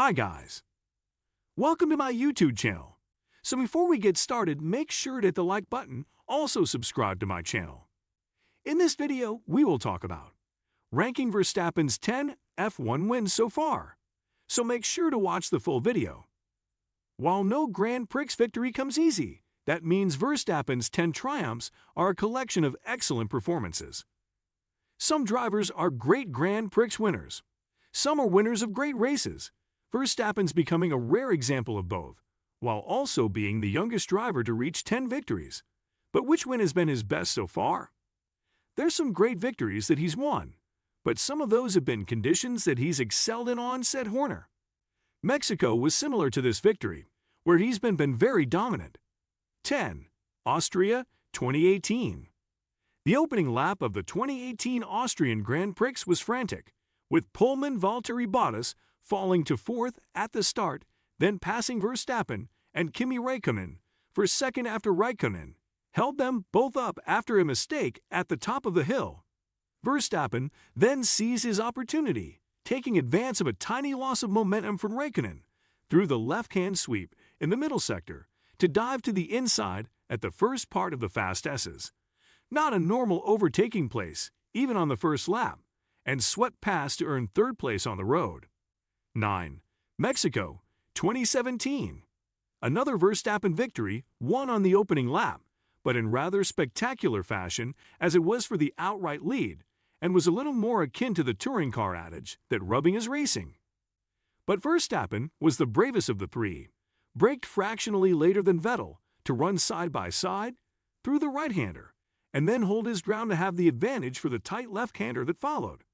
Hi guys, welcome to my YouTube channel. So before we get started, make sure to hit the like button, also subscribe to my channel. In this video, we will talk about ranking Verstappen's 10 F1 wins so far. So make sure to watch the full video. While no Grand Prix victory comes easy, that means Verstappen's 10 triumphs are a collection of excellent performances. Some drivers are great Grand Prix winners. Some are winners of great races. Verstappen's becoming a rare example of both, while also being the youngest driver to reach 10 victories. But which win has been his best so far? There's some great victories that he's won, but some of those have been conditions that he's excelled in on, said Horner. Mexico was similar to this victory, where he's been very dominant. 10. Austria, 2018. The opening lap of the 2018 Austrian Grand Prix was frantic, with Pullman Valtteri Bottas falling to fourth at the start, then passing Verstappen and Kimi Räikkönen for second after Räikkönen held them both up after a mistake at the top of the hill. Verstappen then seized his opportunity, taking advantage of a tiny loss of momentum from Räikkönen through the left-hand sweep in the middle sector to dive to the inside at the first part of the Fast S's. Not a normal overtaking place, even on the first lap, and swept past to earn third place on the road. 9. Mexico, 2017. Another Verstappen victory, won on the opening lap, but in rather spectacular fashion as it was for the outright lead, and was a little more akin to the touring car adage that rubbing is racing. But Verstappen was the bravest of the three, braked fractionally later than Vettel to run side by side through the right-hander, and then hold his ground to have the advantage for the tight left-hander that followed,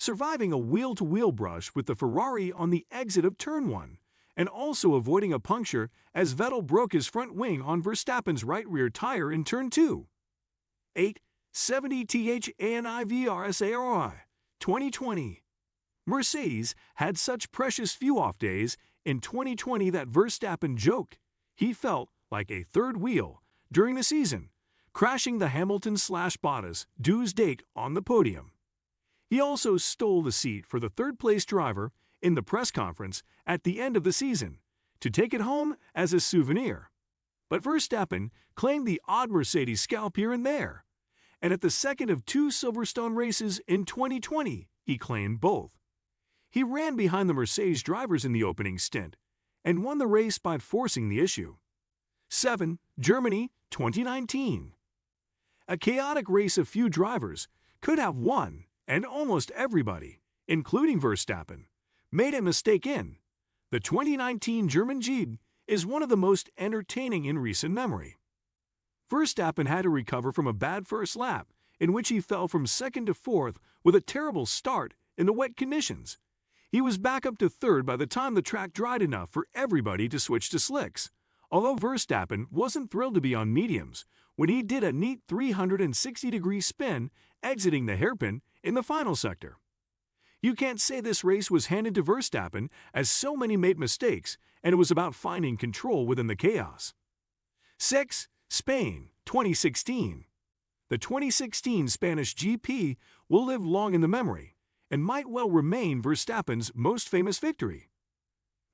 surviving a wheel-to-wheel brush with the Ferrari on the exit of Turn 1, and also avoiding a puncture as Vettel broke his front wing on Verstappen's right rear tire in Turn 2. 8. 70 THANIVRSAROI 2020. Mercedes had such precious few off days in 2020 that Verstappen joked he felt like a third wheel during the season, crashing the Hamilton/Bottas dues date on the podium. He also stole the seat for the third-place driver in the press conference at the end of the season to take it home as a souvenir. But Verstappen claimed the odd Mercedes scalp here and there, and at the second of two Silverstone races in 2020, he claimed both. He ran behind the Mercedes drivers in the opening stint and won the race by forcing the issue. 7. Germany, 2019. A chaotic race of few drivers could have won, and almost everybody, including Verstappen, made a mistake in. The 2019 German Jeep is one of the most entertaining in recent memory. Verstappen had to recover from a bad first lap, in which he fell from second to fourth with a terrible start in the wet conditions. He was back up to third by the time the track dried enough for everybody to switch to slicks, although Verstappen wasn't thrilled to be on mediums when he did a neat 360-degree spin exiting the hairpin in the final sector. You can't say this race was handed to Verstappen, as so many made mistakes, and it was about finding control within the chaos. 6. Spain, 2016. The 2016 Spanish GP will live long in the memory, and might well remain Verstappen's most famous victory.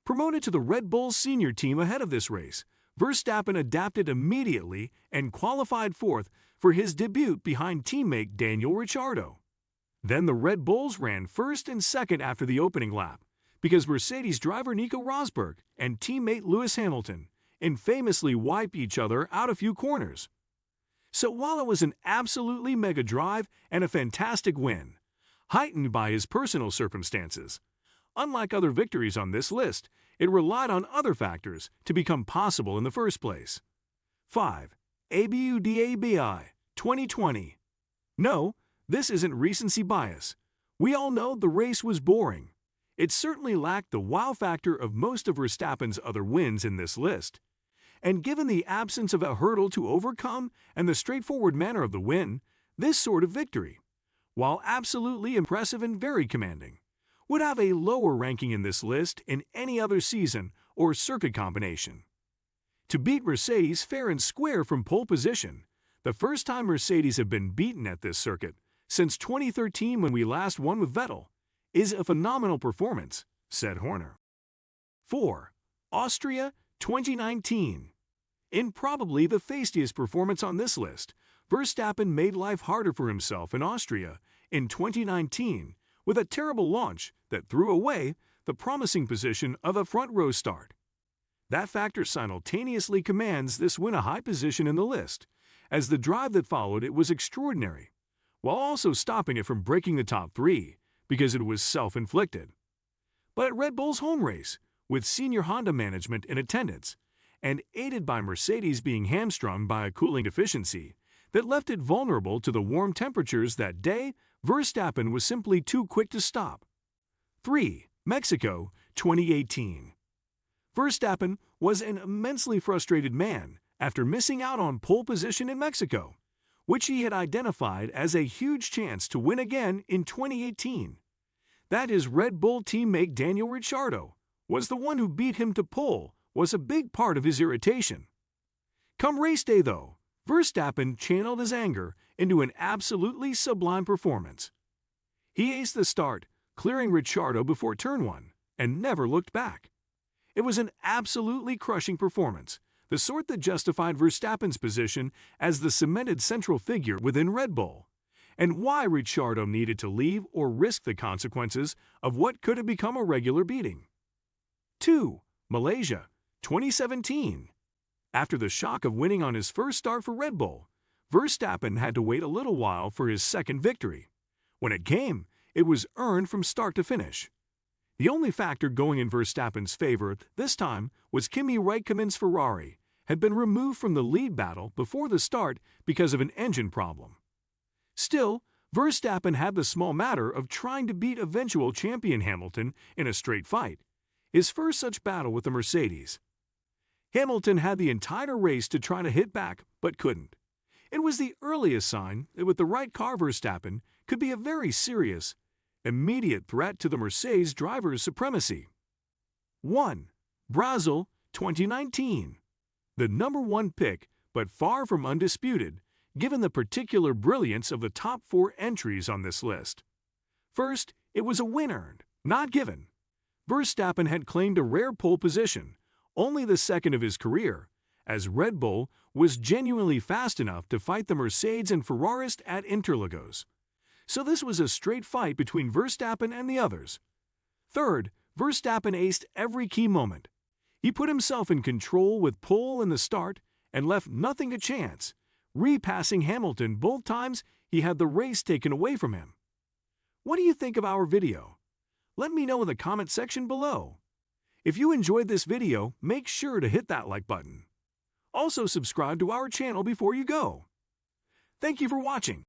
Promoted to the Red Bull senior team ahead of this race, Verstappen adapted immediately and qualified fourth for his debut behind teammate Daniel Ricciardo. Then the Red Bulls ran first and second after the opening lap, because Mercedes driver Nico Rosberg and teammate Lewis Hamilton infamously wiped each other out a few corners. So while it was an absolutely mega drive and a fantastic win, heightened by his personal circumstances, unlike other victories on this list, it relied on other factors to become possible in the first place. 5. Abu Dhabi, 2020. No, this isn't recency bias. We all know the race was boring. It certainly lacked the wow factor of most of Verstappen's other wins in this list. And given the absence of a hurdle to overcome and the straightforward manner of the win, this sort of victory, while absolutely impressive and very commanding, would have a lower ranking in this list in any other season or circuit combination. To beat Mercedes fair and square from pole position, the first time Mercedes have been beaten at this circuit since 2013 when we last won with Vettel, is a phenomenal performance, said Horner. 4. Austria 2019. In probably the fastiest performance on this list, Verstappen made life harder for himself in Austria in 2019 with a terrible launch that threw away the promising position of a front-row start. That factor simultaneously commands this win a high position in the list, as the drive that followed it was extraordinary, while also stopping it from breaking the top 3 because it was self-inflicted. But at Red Bull's home race, with senior Honda management in attendance, and aided by Mercedes being hamstrung by a cooling deficiency that left it vulnerable to the warm temperatures that day, Verstappen was simply too quick to stop. 3. Mexico 2018. Verstappen was an immensely frustrated man after missing out on pole position in Mexico, which he had identified as a huge chance to win again in 2018. That his Red Bull teammate Daniel Ricciardo was the one who beat him to pole was a big part of his irritation. Come race day, though, Verstappen channeled his anger into an absolutely sublime performance. He aced the start, clearing Ricciardo before turn 1, and never looked back. It was an absolutely crushing performance, the sort that justified Verstappen's position as the cemented central figure within Red Bull, and why Ricciardo needed to leave or risk the consequences of what could have become a regular beating. 2. Malaysia 2017. After the shock of winning on his first start for Red Bull, Verstappen had to wait a little while for his second victory. When it came, it was earned from start to finish. The only factor going in Verstappen's favor this time was Kimi Räikkönen's Ferrari had been removed from the lead battle before the start because of an engine problem. Still, Verstappen had the small matter of trying to beat eventual champion Hamilton in a straight fight, his first such battle with the Mercedes. Hamilton had the entire race to try to hit back, but couldn't. It was the earliest sign that with the right car Verstappen could be a very serious, immediate threat to the Mercedes driver's supremacy. 1. Brazil 2019. The number 1 pick, but far from undisputed, given the particular brilliance of the top 4 entries on this list. First, it was a win earned, not given. Verstappen had claimed a rare pole position, only the second of his career, as Red Bull was genuinely fast enough to fight the Mercedes and Ferraris at Interlagos. So this was a straight fight between Verstappen and the others. Third, Verstappen aced every key moment. He put himself in control with pole in the start and left nothing to chance, repassing Hamilton both times he had the race taken away from him. What do you think of our video? Let me know in the comment section below. If you enjoyed this video, make sure to hit that like button. Also subscribe to our channel before you go. Thank you for watching.